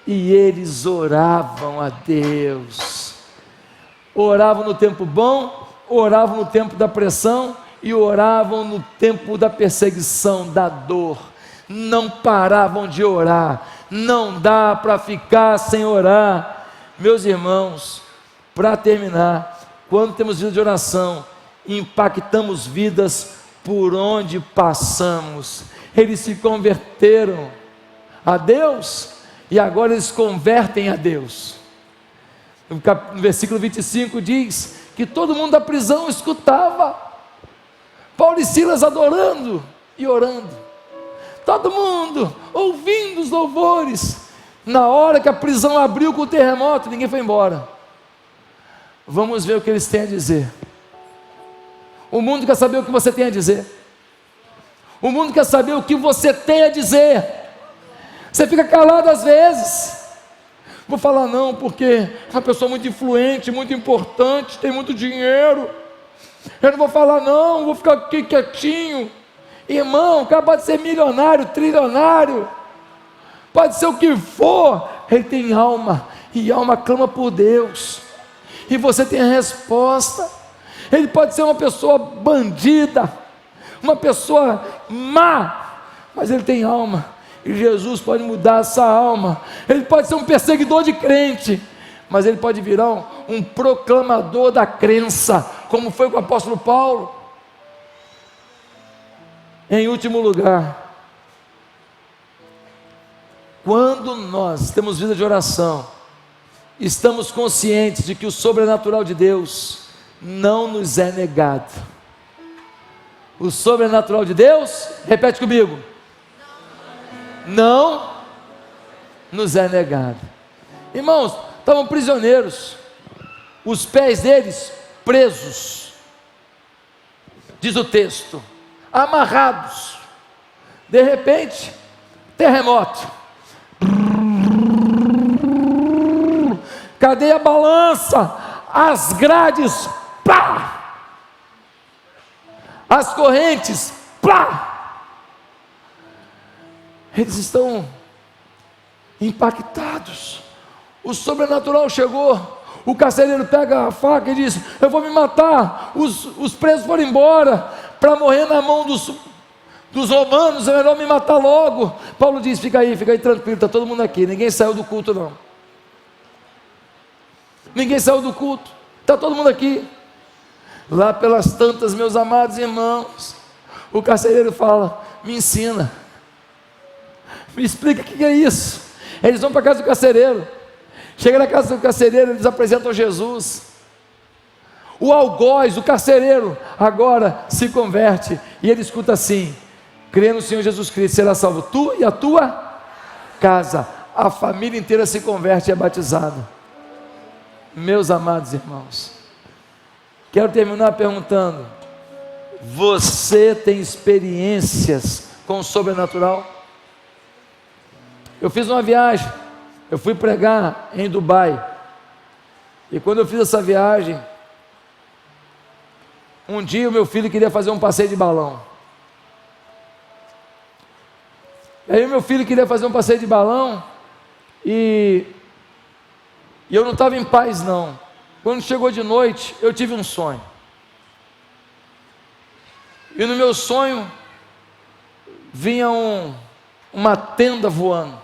e eles oravam a Deus. Oravam no tempo bom, oravam no tempo da pressão e oravam no tempo da perseguição, da dor. Não paravam de orar. Não dá para ficar sem orar. Meus irmãos, para terminar, quando temos vida de oração, impactamos vidas por onde passamos. Eles se converteram a Deus e agora eles convertem a Deus. No versículo 25 diz que todo mundo da prisão escutava Paulo e Silas adorando e orando, todo mundo ouvindo os louvores. Na hora que a prisão abriu com o terremoto, ninguém foi embora. Vamos ver o que eles têm a dizer. O mundo quer saber o que você tem a dizer. O mundo quer saber o que você tem a dizer. Você fica calado às vezes. Vou falar não, porque é uma pessoa muito influente, muito importante, tem muito dinheiro. Eu não vou falar não, vou ficar aqui quietinho. Irmão, acaba de ser milionário, trilionário, pode ser o que for, ele tem alma, e alma clama por Deus, e você tem a resposta. Ele pode ser uma pessoa bandida, uma pessoa má, mas ele tem alma, e Jesus pode mudar essa alma. Ele pode ser um perseguidor de crente, mas ele pode virar um proclamador da crença, como foi com o apóstolo Paulo. Em último lugar, quando nós temos vida de oração, estamos conscientes de que o sobrenatural de Deus não nos é negado. O sobrenatural de Deus, repete comigo, não nos é negado. Irmãos, estavam prisioneiros, os pés deles presos, diz o texto, amarrados. De repente, terremoto. Cadê a balança? As grades, pá! As correntes, pá! Eles estão impactados. O sobrenatural chegou. O carcereiro pega a faca e diz: eu vou me matar. Os presos foram embora. Para morrer na mão dos romanos, é melhor me matar logo. Paulo diz: fica aí tranquilo, está todo mundo aqui. Ninguém saiu do culto não. Ninguém saiu do culto. Está todo mundo aqui. Lá pelas tantas, meus amados irmãos, o carcereiro fala: me ensina. Me explica o que é isso. Eles vão para a casa do carcereiro. Chega na casa do carcereiro, eles apresentam Jesus. O algoz, o carcereiro, agora se converte. E ele escuta assim: crê no Senhor Jesus Cristo, será salvo tu e a tua casa. A família inteira se converte e é batizada. Meus amados irmãos, quero terminar perguntando: você tem experiências com o sobrenatural? Eu fiz uma viagem, eu fui pregar em Dubai, e quando eu fiz essa viagem, Um dia o meu filho queria fazer um passeio de balão. Aí o meu filho queria fazer um passeio de balão e eu não estava em paz não. Quando chegou de noite, eu tive um sonho. E no meu sonho vinha uma tenda voando.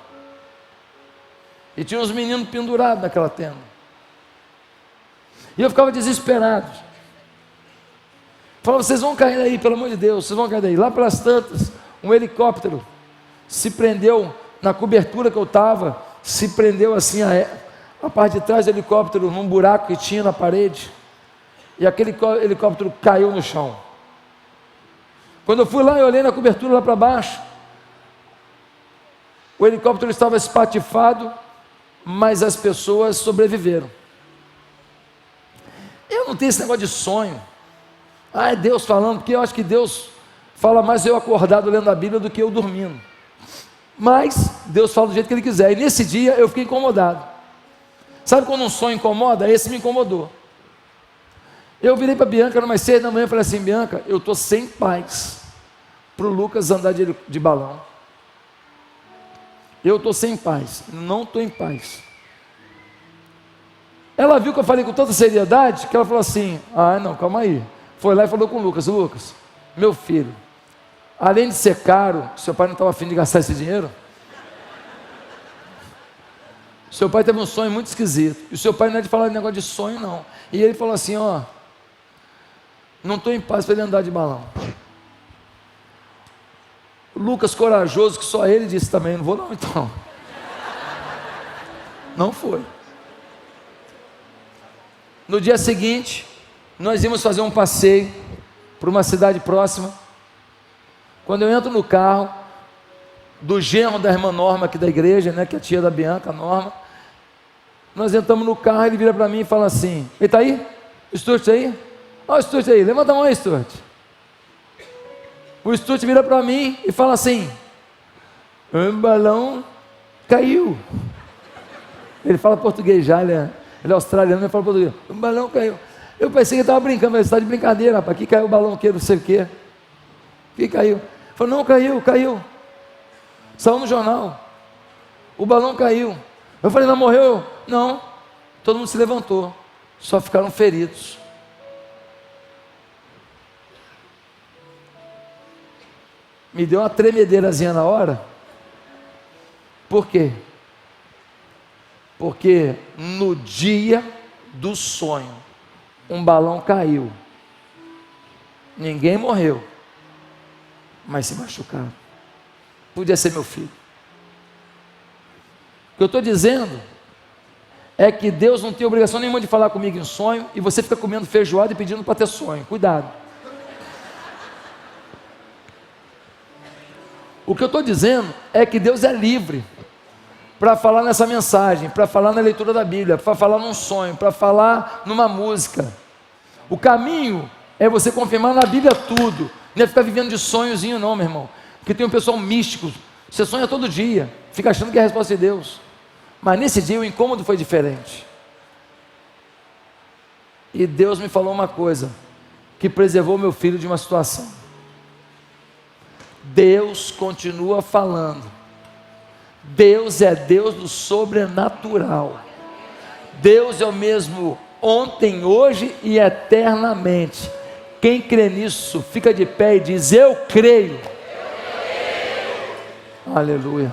E tinha uns meninos pendurados naquela tenda. E eu ficava desesperado. Falava, vocês vão cair daí, pelo amor de Deus, vocês vão cair daí. Lá pelas tantas, um helicóptero se prendeu na cobertura que eu estava, se prendeu assim a parte de trás do helicóptero, num buraco que tinha na parede. E aquele helicóptero caiu no chão. Quando eu fui lá e olhei na cobertura lá para baixo, o helicóptero estava espatifado, mas as pessoas sobreviveram. Eu não tenho esse negócio de sonho. É Deus falando, porque eu acho que Deus fala mais eu acordado lendo a Bíblia do que eu dormindo. Mas Deus fala do jeito que Ele quiser. E nesse dia eu fiquei incomodado. Sabe quando um sonho incomoda? Esse me incomodou. Eu virei para a Bianca numa 6 da manhã e falei assim, Bianca, eu estou sem paz para o Lucas andar de balão. Eu estou sem paz, não estou em paz. Ela viu que eu falei com tanta seriedade, que ela falou assim, não, calma aí. Foi lá e falou com o Lucas, Lucas, meu filho, além de ser caro, seu pai não estava afim de gastar esse dinheiro? Seu pai teve um sonho muito esquisito, e o seu pai não é de falar de negócio de sonho não. E ele falou assim, não estou em paz para ele andar de balão. Lucas corajoso, que só ele disse também, não vou não então. Não foi. No dia seguinte, nós íamos fazer um passeio para uma cidade próxima. Quando eu entro no carro do genro da irmã Norma aqui da igreja, que é a tia da Bianca, a Norma, nós entramos no carro, ele vira para mim e fala assim, ele está aí? O Stuart aí? Olha o Stuart aí, levanta a mão aí, Stuart. O Stuart vira para mim e fala assim, um balão caiu. Ele fala português já, ele é australiano, ele fala português. Um balão caiu. Eu pensei que ele estava brincando, mas ele está de brincadeira, rapaz. Aqui caiu o balão, não sei o quê. Aqui caiu. Ele falou, não, caiu. Saiu no jornal. O balão caiu. Eu falei, não morreu? Não. Todo mundo se levantou. Só ficaram feridos. Me deu uma tremedeirazinha na hora. Por quê? Porque no dia do sonho, um balão caiu. Ninguém morreu, mas se machucaram. Podia ser meu filho. O que eu estou dizendo é que Deus não tem obrigação nenhuma de falar comigo em sonho, e você fica comendo feijoada e pedindo para ter sonho. Cuidado. O que eu estou dizendo é que Deus é livre para falar nessa mensagem, para falar na leitura da Bíblia, para falar num sonho, para falar numa música. O caminho é você confirmar na Bíblia tudo, não é ficar vivendo de sonhozinho não, meu irmão, porque tem um pessoal místico, você sonha todo dia, fica achando que é a resposta de Deus, mas nesse dia o incômodo foi diferente, e Deus me falou uma coisa, que preservou meu filho de uma situação. Deus continua falando. Deus é Deus do sobrenatural. Deus é o mesmo ontem, hoje e eternamente. Quem crê nisso, fica de pé e diz, eu creio. Aleluia.